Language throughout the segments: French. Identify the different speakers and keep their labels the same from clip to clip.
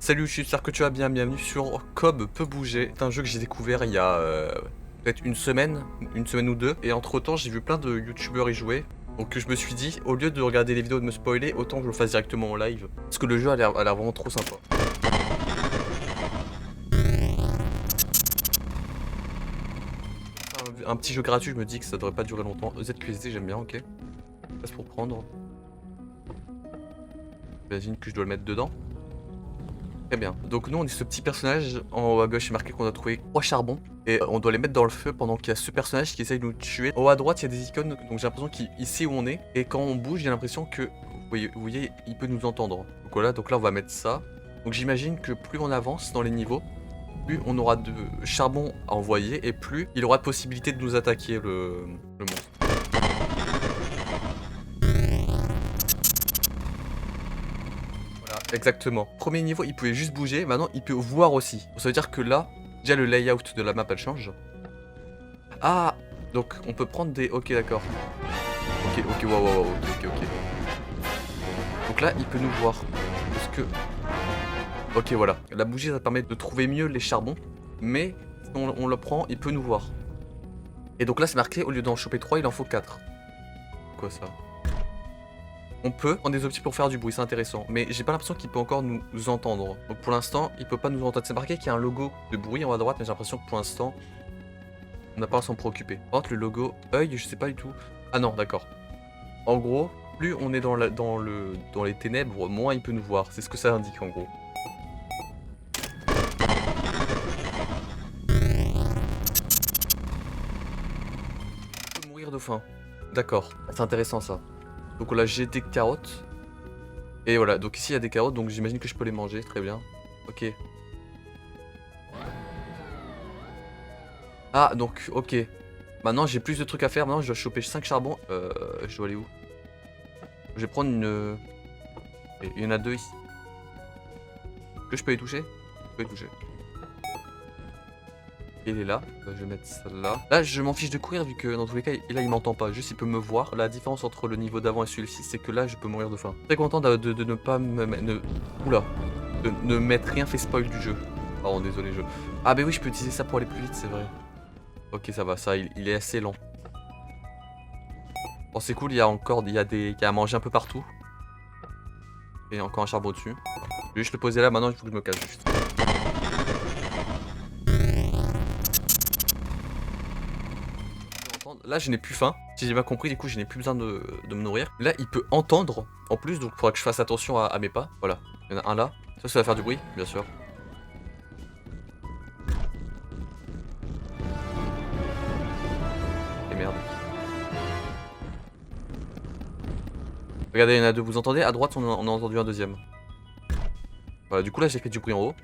Speaker 1: Salut, j'espère que tu vas bien, bienvenue sur Cob peut bouger. C'est un jeu que j'ai découvert il y a peut-être une semaine ou deux. Et entre temps, j'ai vu plein de youtubeurs y jouer. Donc je me suis dit, au lieu de regarder les vidéos et de me spoiler, autant que je le fasse directement en live. Parce que le jeu a l'air vraiment trop sympa. Un petit jeu gratuit, je me dis que ça devrait pas durer longtemps. ZQSD, j'aime bien, ok. Passe pour prendre. J'imagine que je dois le mettre dedans. Très bien. Donc nous on est ce petit personnage, en haut à gauche il est marqué qu'on a trouvé 3 charbons. Et on doit les mettre dans le feu pendant qu'il y a ce personnage qui essaye de nous tuer. En haut à droite il y a des icônes, donc j'ai l'impression qu'il sait où on est. Et quand on bouge j'ai l'impression que, vous voyez, il peut nous entendre. Donc voilà, donc là on va mettre ça. Donc j'imagine que plus on avance dans les niveaux, plus on aura de charbon à envoyer et plus il aura de possibilité de nous attaquer le monstre. Exactement. Premier niveau, il pouvait juste bouger. Maintenant, il peut voir aussi. Ça veut dire que là, déjà le layout de la map, elle change. Ah, donc on peut prendre des... Ok, d'accord. Ok, wow, ok. Donc là, il peut nous voir. Parce que... Ok, voilà. La bougie, ça permet de trouver mieux les charbons. Mais, si on le prend, il peut nous voir. Et donc là, c'est marqué, au lieu d'en choper 3, il en faut 4. Quoi ça? On peut prendre des options pour faire du bruit, c'est intéressant. Mais j'ai pas l'impression qu'il peut encore nous entendre. Donc pour l'instant, il peut pas nous entendre. C'est marqué qu'il y a un logo de bruit en haut à droite, mais j'ai l'impression que pour l'instant, on n'a pas à s'en préoccuper. Par contre, le logo œil, je sais pas du tout. Ah non, d'accord. En gros, plus on est dans les ténèbres, moins il peut nous voir. C'est ce que ça indique en gros. On peut mourir de faim. D'accord, c'est intéressant ça. Donc là j'ai des carottes. Et voilà, donc ici il y a des carottes, donc j'imagine que je peux les manger, très bien. Ok. Ah, donc, ok. Maintenant j'ai plus de trucs à faire, maintenant je dois choper 5 charbons. Je dois aller où? Je vais prendre une... Il y en a 2 ici. Est-ce que je peux les toucher? Je peux les toucher. Il est là, je vais mettre ça là. Là je m'en fiche de courir vu que dans tous les cas, là il m'entend pas, juste il peut me voir. La différence entre le niveau d'avant et celui-ci, c'est que là je peux mourir de faim. Très content de ne pas me... Oula. De ne m'être rien fait spoil du jeu. Pardon, désolé jeu. Ah bah oui, je peux utiliser ça pour aller plus vite, c'est vrai. Ok, ça va, ça, il est assez lent. Bon, c'est cool, il y a à manger un peu partout. Et encore un charbon au-dessus. Je vais juste le poser là, maintenant il faut que je me cache juste. Là, je n'ai plus faim. Si j'ai bien compris, du coup, je n'ai plus besoin de me nourrir. Là, il peut entendre en plus, donc il faudra que je fasse attention à mes pas. Voilà, il y en a un là. Ça va faire du bruit, bien sûr. Et merde. Regardez, il y en a deux, vous entendez? À droite, on a entendu un deuxième. Voilà, du coup, là, j'ai fait du bruit en haut.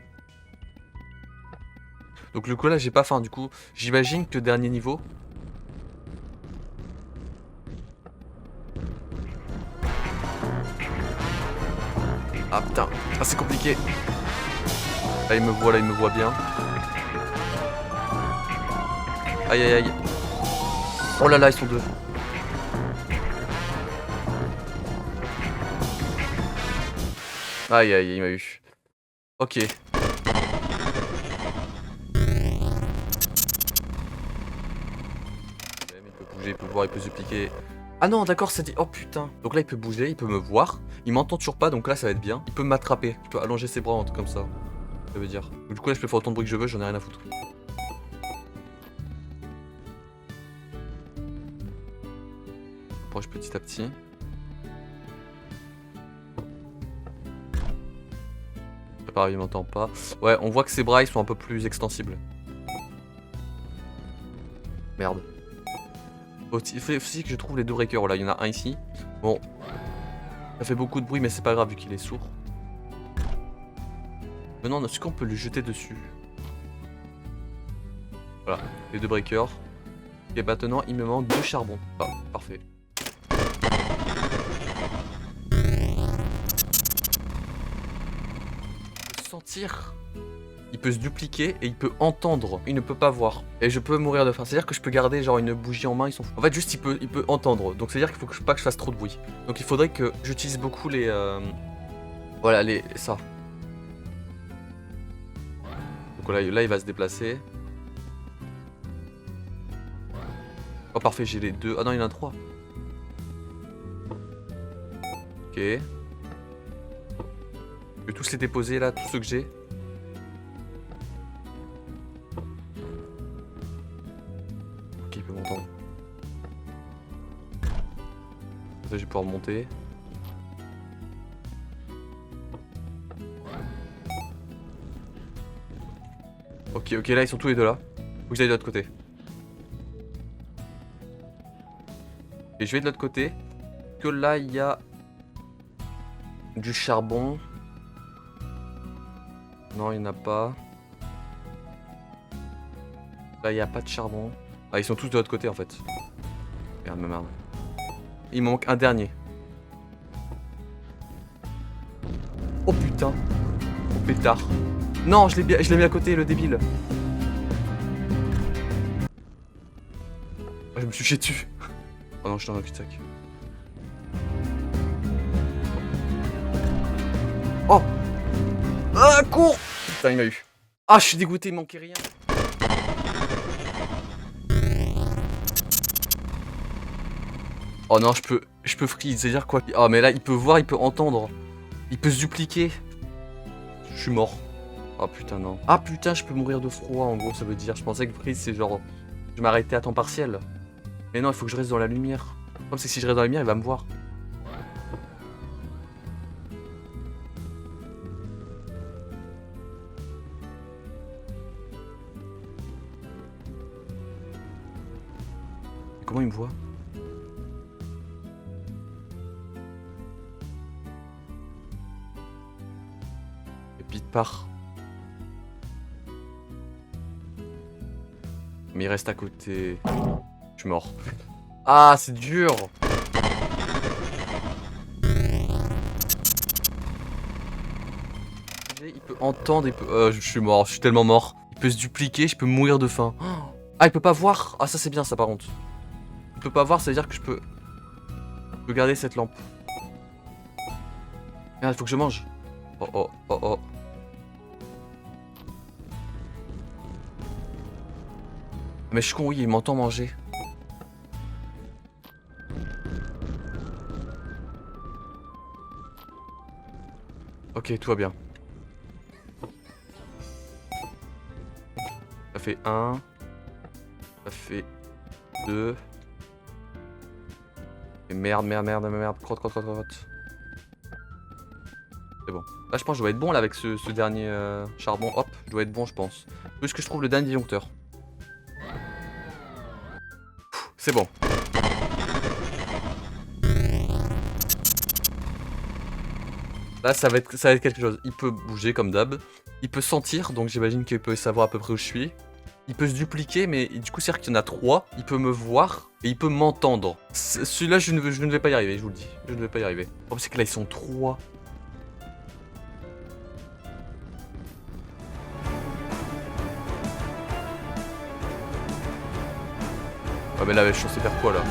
Speaker 1: Donc, le coup, là, j'ai pas faim. Du coup, j'imagine que dernier niveau. Ah putain, ah c'est compliqué. Là il me voit bien. Aïe aïe aïe. Oh là là, ils sont deux. Aïe aïe, il m'a eu. Ok. Il peut bouger, il peut voir, il peut se piquer. Ah non, d'accord, ça dit... Oh putain. Donc là, il peut bouger, il peut me voir. Il m'entend toujours pas, donc là, ça va être bien. Il peut m'attraper. Il peut allonger ses bras, un truc comme ça. Ça veut dire. Donc, du coup, là, je peux faire autant de bruit que je veux, j'en ai rien à foutre. Approche petit à petit. Pareil, il m'entend pas. Ouais, on voit que ses bras, ils sont un peu plus extensibles. Merde. Il faut aussi que je trouve les deux breakers. Voilà, il y en a un ici. Bon. Ça fait beaucoup de bruit, mais c'est pas grave vu qu'il est sourd. Maintenant, est-ce qu'on peut lui jeter dessus? Voilà, les deux breakers. Et maintenant, il me manque 2 charbons. Ah, parfait. Il peut sentir. Il peut se dupliquer et il peut entendre. Il ne peut pas voir. Et je peux mourir de faim. C'est-à-dire que je peux garder genre une bougie en main, ils s'en foutent. En fait, juste il peut entendre. Donc c'est-à-dire qu'il faut pas que je fasse trop de bruit. Donc il faudrait que j'utilise beaucoup les... Voilà, ça. Donc là, il va se déplacer. Oh parfait, j'ai les deux. Ah non, il y en a 3. Ok. Je vais tous les déposer là, tous ceux que j'ai. Ok, il peut m'entendre. Ça, je vais pouvoir monter. Ok, ok, là ils sont tous les deux là. Faut que j'aille de l'autre côté. Et je vais de l'autre côté. Que là il y a du charbon. Non, il n'y en a pas. Là il n'y a pas de charbon. Ah, ils sont tous de l'autre côté en fait. Merde, merde. Il me manque un dernier. Oh putain. Oh pétard. Non, je l'ai mis à côté, le débile. Oh, je me suis chié dessus. Oh non, je suis dans un cul-de-sac. Oh. Ah, cours. Putain, il m'a eu. Ah, je suis dégoûté, il manquait rien. Oh non, je peux freeze, c'est-à-dire quoi? Oh mais là, il peut voir, il peut entendre. Il peut se dupliquer. Je suis mort. Oh putain, non. Ah putain, je peux mourir de froid, en gros, ça veut dire. Je pensais que freeze, c'est genre... Je m'arrêtais à temps partiel. Mais non, il faut que je reste dans la lumière. Comme c'est si je reste dans la lumière, il va me voir. Comment il me voit? Et puis il part. Mais il reste à côté. Je suis mort. Ah, c'est dur. Il peut entendre, il peut... je suis mort, je suis tellement mort. Il peut se dupliquer, je peux mourir de faim. Ah, il peut pas voir. Ah, ça c'est bien ça par contre. Il peut pas voir, ça veut dire que je peux garder cette lampe. Merde, il faut que je mange. Oh oh, oh oh. Mais je suis con, oui, il m'entend manger. Ok, tout va bien. Ça fait 1. Ça fait 2. Et merde, crotte. C'est bon. Là, je pense que je dois être bon là avec ce dernier charbon. Hop, je dois être bon, je pense. Plus que je trouve le dernier disjoncteur. C'est bon. Là, ça va être quelque chose. Il peut bouger comme d'hab. Il peut sentir, donc j'imagine qu'il peut savoir à peu près où je suis. Il peut se dupliquer, mais du coup, c'est-à-dire qu'il y en a 3. Il peut me voir et il peut m'entendre. Celui-là, je ne vais pas y arriver, je vous le dis. Je ne vais pas y arriver. Oh, c'est que là, ils sont 3. Ouais, mais là, je suis censé faire quoi, là?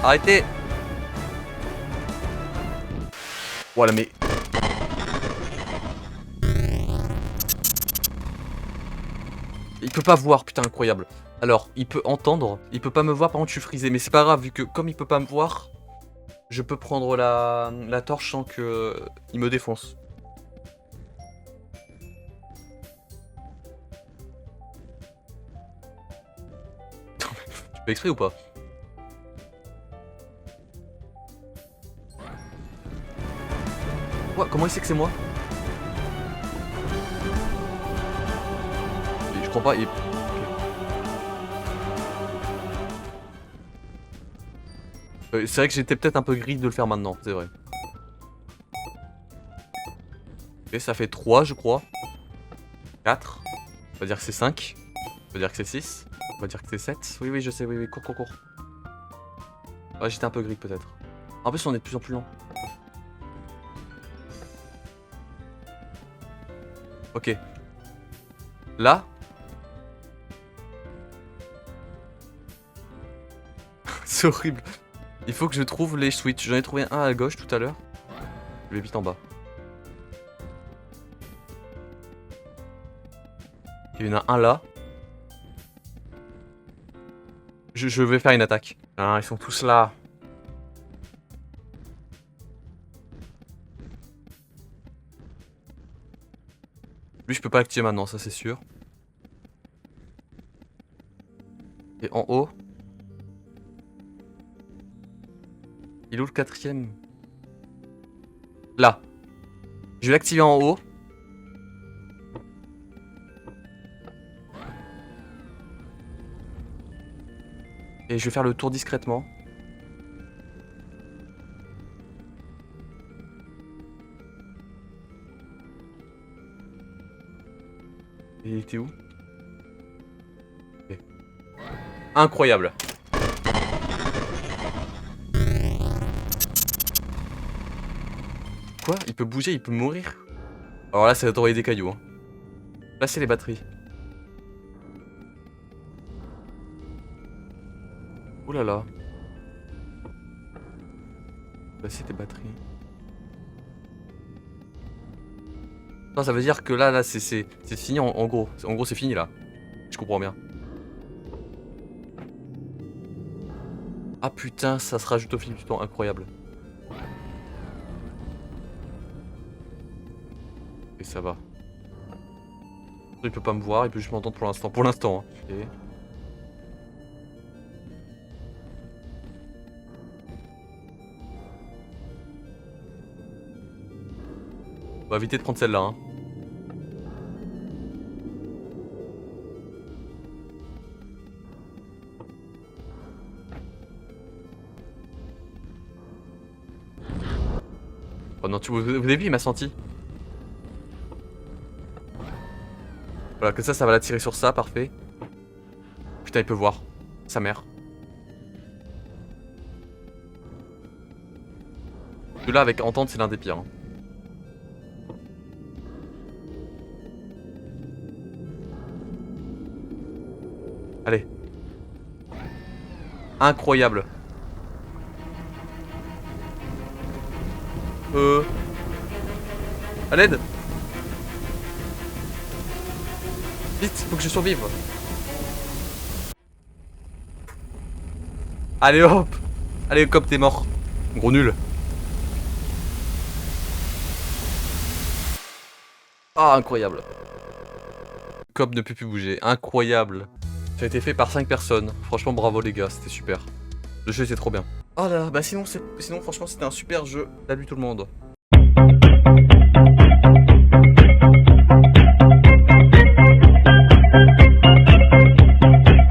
Speaker 1: Arrêtez! Voilà, mais... Il peut pas voir, putain, incroyable. Alors, il peut entendre, il peut pas me voir, par contre je suis frisé. Mais c'est pas grave, vu que comme il peut pas me voir, je peux prendre la torche sans que il me défonce. Tu fais exprès ou pas? Quoi? Comment il sait que c'est moi? Je comprends pas, il... c'est vrai que j'étais peut-être un peu gris de le faire maintenant, c'est vrai. Ok, ça fait 3 je crois. 4. On va dire que c'est 5. On va dire que c'est 6. On va dire que c'est 7. Oui, je sais, oui, cours. Ouais, j'étais un peu gris peut-être. En plus, on est de plus en plus lent. Ok. Là. C'est horrible. Il faut que je trouve les switches. J'en ai trouvé un à gauche tout à l'heure. Je vais vite en bas. Il y en a un là. Je vais faire une attaque. Ah, ils sont tous là. Lui, je peux pas l'activer maintenant, ça c'est sûr. Et en haut. Il est où le quatrième? Là. Je vais l'activer en haut. Et je vais faire le tour discrètement. Et il était où? Okay. Incroyable. Quoi? Il peut bouger, il peut mourir? Alors là, ça va t'envoyer des cailloux. Hein. Là, c'est les batteries. Oh là là. Là, c'est des batteries. Non, ça veut dire que là c'est fini en gros. En gros, c'est fini là. Je comprends bien. Ah putain, ça se rajoute au fil du temps, incroyable. Et ça va. Il peut pas me voir, il peut juste m'entendre pour l'instant. Pour l'instant. Hein. Okay. On va éviter de prendre celle-là. Hein. Oh non, vous avez vu, il m'a senti. Voilà, que ça va l'attirer sur ça, parfait. Putain, il peut voir. Sa mère. Celui-là, avec entente, c'est l'un des pires. Hein. Allez. Incroyable. À l'aide. Vite, faut que je survive. Allez hop. Allez Cop, t'es mort. Gros nul. Ah, incroyable. Cop ne peut plus bouger. Incroyable. Ça a été fait par 5 personnes. Franchement, bravo les gars, c'était super. Le jeu était trop bien. Oh là là, bah sinon franchement c'était un super jeu. Salut tout le monde.